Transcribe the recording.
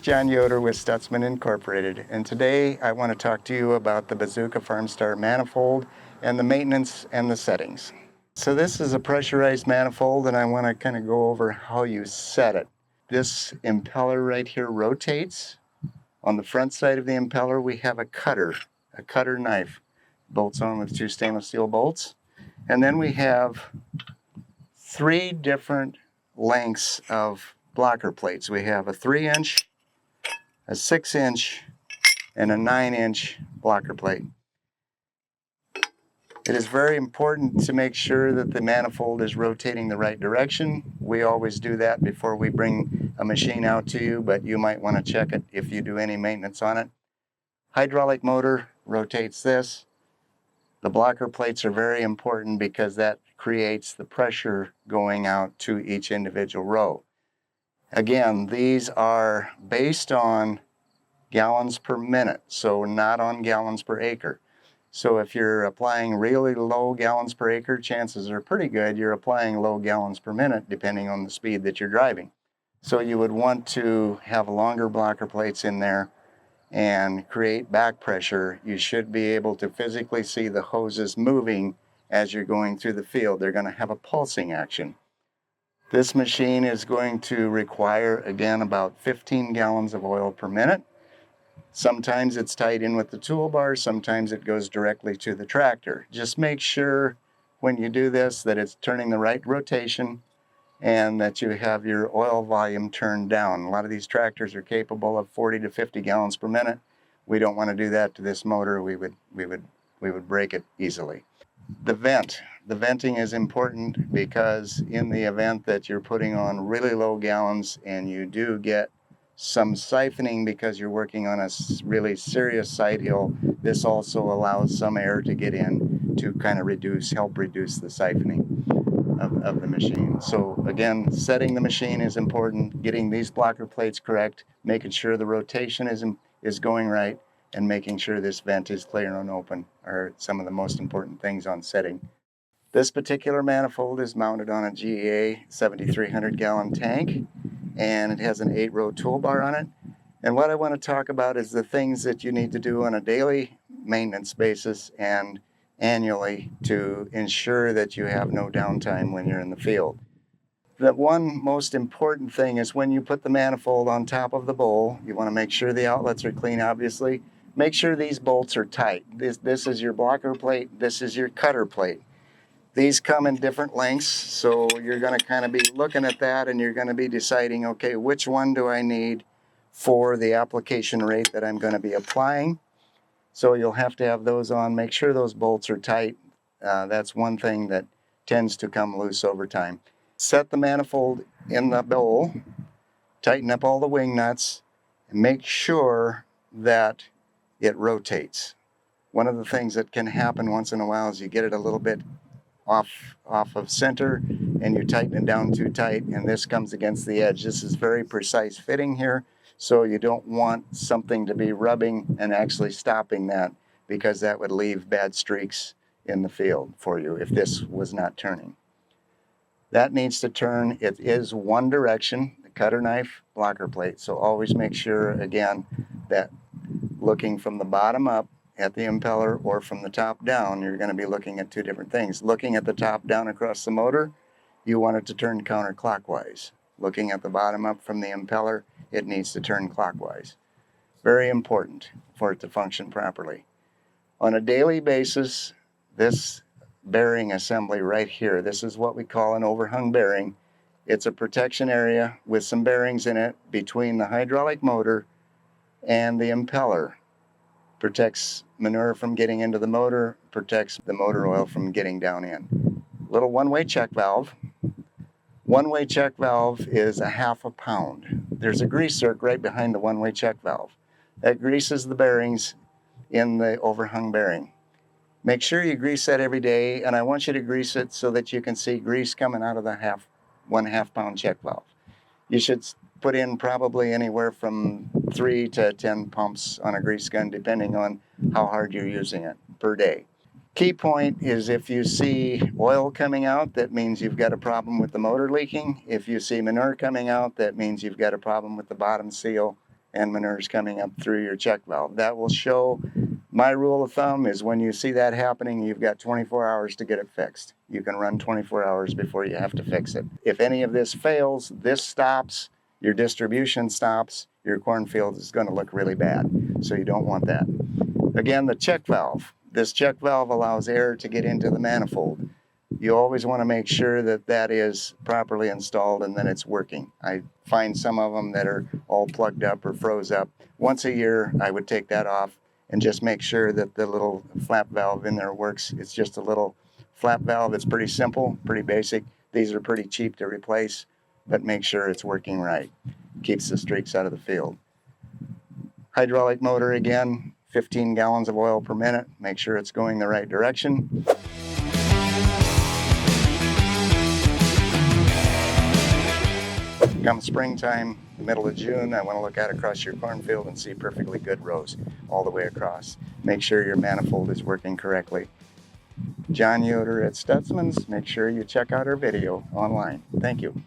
John Yoder with Stutzman Incorporated, and today I want to talk to you about the Bazooka Farmstar manifold and the maintenance and the settings. So this is a pressurized manifold, and I want to kind of go over how you set it. This impeller right here rotates. On the front side of the impeller we have a cutter knife. Bolts on with 2 stainless steel bolts. And then we have 3 different lengths of blocker plates. We have a 3-inch, a 6-inch, and a 9-inch blocker plate. It is very important to make sure that the manifold is rotating the right direction. We always do that before we bring a machine out to you, but you might want to check it if you do any maintenance on it. Hydraulic motor rotates this. The blocker plates are very important because that creates the pressure going out to each individual row. Again, these are based on gallons per minute, so not on gallons per acre. So if you're applying really low gallons per acre, chances are pretty good you're applying low gallons per minute depending on the speed that you're driving. So you would want to have longer blocker plates in there and create back pressure. You should be able to physically see the hoses moving as you're going through the field. They're going to have a pulsing action. This machine is going to require, again, about 15 gallons of oil per minute. Sometimes it's tied in with the toolbar, sometimes it goes directly to the tractor. Just make sure when you do this that it's turning the right rotation and that you have your oil volume turned down. A lot of these tractors are capable of 40 to 50 gallons per minute. We don't want to do that to this motor. We would break it easily. The venting is important because in the event that you're putting on really low gallons and you do get some siphoning because you're working on a really serious side hill, this also allows some air to get in to kind of help reduce the siphoning of the machine. So again, setting the machine is important, getting these blocker plates correct, making sure the rotation is going right, and making sure this vent is clear and open are some of the most important things on setting. This particular manifold is mounted on a GEA 7,300 gallon tank, and it has an 8-row toolbar on it. And what I want to talk about is the things that you need to do on a daily maintenance basis and annually to ensure that you have no downtime when you're in the field. The one most important thing is when you put the manifold on top of the bowl, you want to make sure the outlets are clean, obviously. Make sure these bolts are tight. This is your blocker plate, this is your cutter plate. These come in different lengths, so you're going to kind of be looking at that and you're going to be deciding, okay, which one do I need for the application rate that I'm going to be applying. So you'll have to have those on. Make sure those bolts are tight. That's one thing that tends to come loose over time. Set the manifold in the bowl, tighten up all the wing nuts, and make sure that it rotates. One of the things that can happen once in a while is you get it a little bit off of center and you tighten it down too tight and this comes against the edge. This is very precise fitting here, so you don't want something to be rubbing and actually stopping that, because that would leave bad streaks in the field for you if this was not turning. That needs to turn. It is one direction, the cutter knife, blocker plate. So always make sure, again, that looking from the bottom up at the impeller or from the top down, you're going to be looking at 2 different things. Looking at the top down across the motor, you want it to turn counterclockwise. Looking at the bottom up from the impeller, it needs to turn clockwise. Very important for it to function properly. On a daily basis, this bearing assembly right here, this is what we call an overhung bearing. It's a protection area with some bearings in it between the hydraulic motor and the impeller. Protects manure from getting into the motor, protects the motor oil from getting down in. Little one-way check valve. One-way check valve is a 1/2 pound. There's a grease zerk right behind the one-way check valve. That greases the bearings in the overhung bearing. Make sure you grease that every day, and I want you to grease it so that you can see grease coming out of the 1/2 pound check valve. You should put in probably anywhere from 3 to 10 pumps on a grease gun, depending on how hard you're using it per day. Key point is if you see oil coming out, that means you've got a problem with the motor leaking. If you see manure coming out, that means you've got a problem with the bottom seal and manure is coming up through your check valve. That will show, my rule of thumb is when you see that happening, you've got 24 hours to get it fixed. You can run 24 hours before you have to fix it. If any of this fails, this stops, your distribution stops, your cornfield is going to look really bad. So you don't want that. Again, the check valve. This check valve allows air to get into the manifold. You always want to make sure that that is properly installed and that it's working. I find some of them that are all plugged up or froze up. Once a year, I would take that off and just make sure that the little flap valve in there works. It's just a little flap valve. It's pretty simple, pretty basic. These are pretty cheap to replace, but make sure it's working right. Keeps the streaks out of the field. Hydraulic motor again, 15 gallons of oil per minute. Make sure it's going the right direction. Come springtime, the middle of June, I want to look out across your cornfield and see perfectly good rows all the way across. Make sure your manifold is working correctly. John Yoder at Stutzman's. Make sure you check out our video online. Thank you.